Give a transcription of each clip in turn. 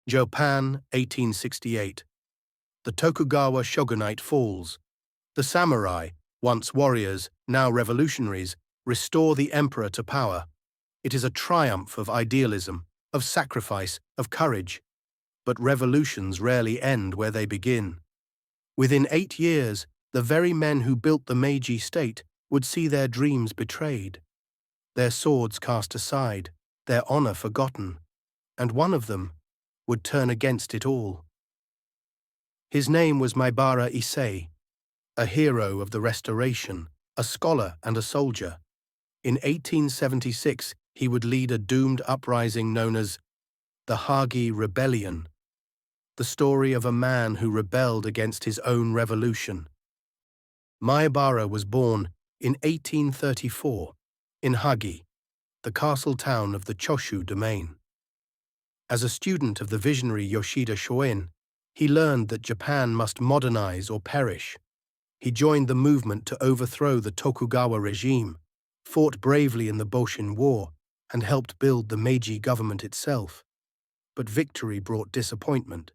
Japan, 1868. The Tokugawa shogunate falls. The samurai, once warriors, now revolutionaries, restore the emperor to power. It is a triumph of idealism, of sacrifice, of courage. But revolutions rarely end where they begin. Within 8 years, the very men who built the Meiji state would see their dreams betrayed, their swords cast aside, their honor forgotten, and one of them would turn against it all. His name was Maebara Issei, a hero of the Restoration, a scholar and a soldier. In 1876, he would lead a doomed uprising known as the Hagi Rebellion, the story of a man who rebelled against his own revolution. Maebara was born in 1834 in Hagi, the castle town of the Chōshū domain. As a student of the visionary Yoshida Shoin, he learned that Japan must modernize or perish. He joined the movement to overthrow the Tokugawa regime, fought bravely in the Boshin War, and helped build the Meiji government itself. But victory brought disappointment.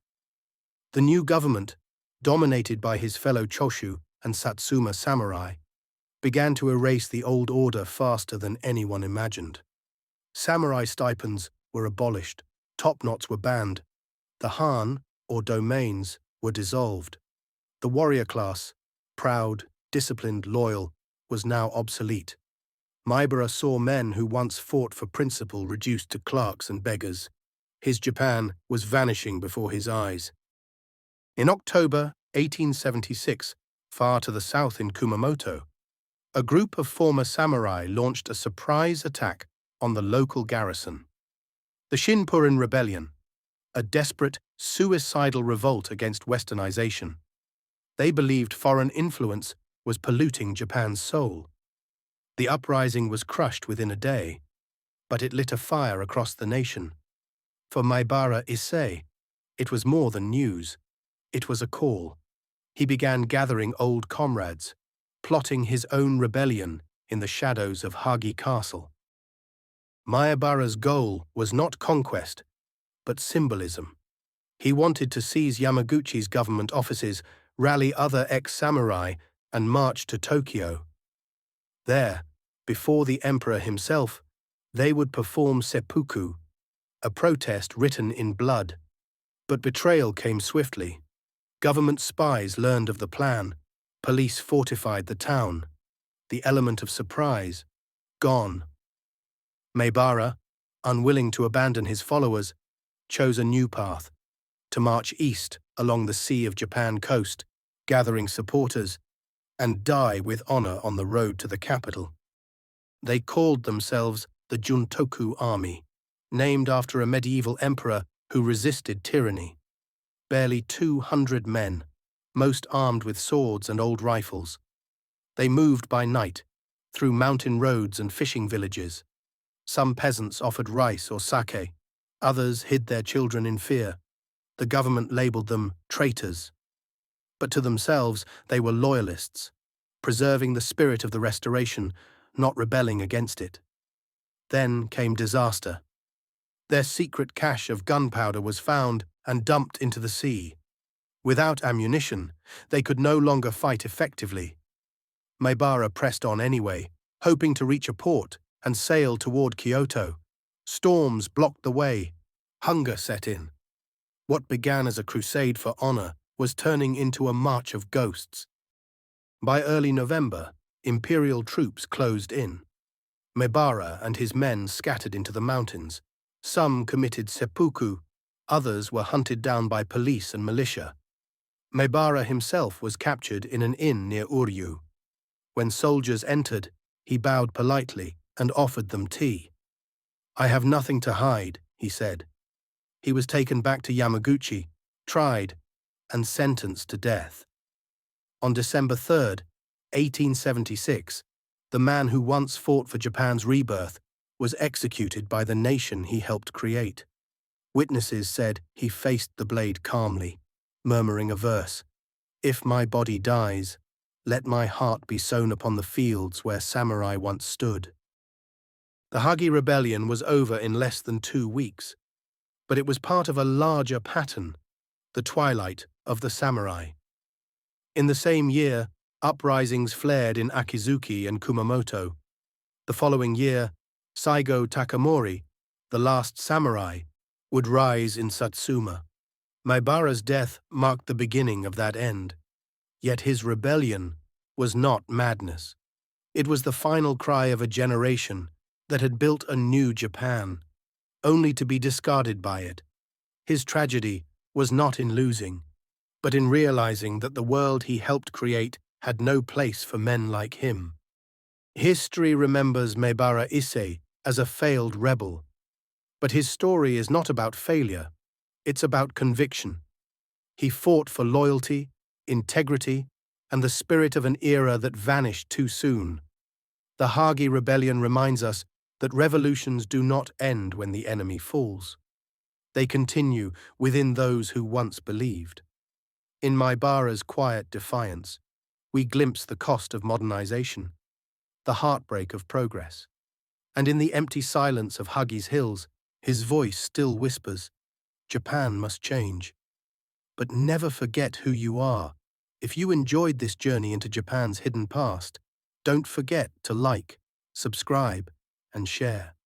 The new government, dominated by his fellow Chōshū and Satsuma samurai, began to erase the old order faster than anyone imagined. Samurai stipends were abolished, top knots were banned, the Han, or domains, were dissolved. The warrior class, proud, disciplined, loyal, was now obsolete. Maebara saw men who once fought for principle reduced to clerks and beggars. His Japan was vanishing before his eyes. In October 1876, far to the south in Kumamoto, a group of former samurai launched a surprise attack on the local garrison. The Shinpūren rebellion, a desperate, suicidal revolt against Westernization. They believed foreign influence was polluting Japan's soul. The uprising was crushed within a day, but it lit a fire across the nation. For Maebara Issei, it was more than news. It was a call. He began gathering old comrades, plotting his own rebellion in the shadows of Hagi Castle. Maebara's goal was not conquest, but symbolism. He wanted to seize Yamaguchi's government offices, rally other ex-samurai, and march to Tokyo. There, before the emperor himself, they would perform seppuku, a protest written in blood. But betrayal came swiftly. Government spies learned of the plan. Police fortified the town. The element of surprise, gone. Maebara, unwilling to abandon his followers, chose a new path, to march east along the Sea of Japan coast, gathering supporters, and die with honor on the road to the capital. They called themselves the Juntoku Army, named after a medieval emperor who resisted tyranny. Barely 200 men, most armed with swords and old rifles. They moved by night, through mountain roads and fishing villages. Some peasants offered rice or sake, others hid their children in fear. The government labeled them traitors. But to themselves, they were loyalists, preserving the spirit of the Restoration, not rebelling against it. Then came disaster. Their secret cache of gunpowder was found and dumped into the sea. Without ammunition, they could no longer fight effectively. Maebara pressed on anyway, hoping to reach a port and sail toward Kyoto. Storms blocked the way. Hunger set in. What began as a crusade for honor was turning into a march of ghosts. By early November, imperial troops closed in. Maebara and his men scattered into the mountains. Some committed seppuku, others were hunted down by police and militia. Maebara himself was captured in an inn near Uryu. When soldiers entered, he bowed politely and offered them tea. "I have nothing to hide," he said. He was taken back to Yamaguchi, tried, and sentenced to death. On December 3, 1876, the man who once fought for Japan's rebirth was executed by the nation he helped create. Witnesses said he faced the blade calmly, murmuring a verse, "If my body dies, let my heart be sown upon the fields where samurai once stood." The Hagi Rebellion was over in less than 2 weeks. but it was part of a larger pattern, the twilight of the samurai. In the same year, uprisings flared in Akizuki and Kumamoto. The following year, Saigo Takamori, the last samurai, would rise in Satsuma. Maebara's death marked the beginning of that end. Yet his rebellion was not madness. It was the final cry of a generation that had built a new Japan, only to be discarded by it. His tragedy was not in losing, but in realizing that the world he helped create had no place for men like him. History remembers Maebara Issei as a failed rebel, but his story is not about failure, it's about conviction. He fought for loyalty, integrity, and the spirit of an era that vanished too soon. The Hagi rebellion reminds us that revolutions do not end when the enemy falls. They continue within those who once believed. In Maebara's quiet defiance, we glimpse the cost of modernization, the heartbreak of progress. And in the empty silence of Hagi's hills, his voice still whispers, "Japan must change. But never forget who you are." If you enjoyed this journey into Japan's hidden past, don't forget to like, subscribe, and share.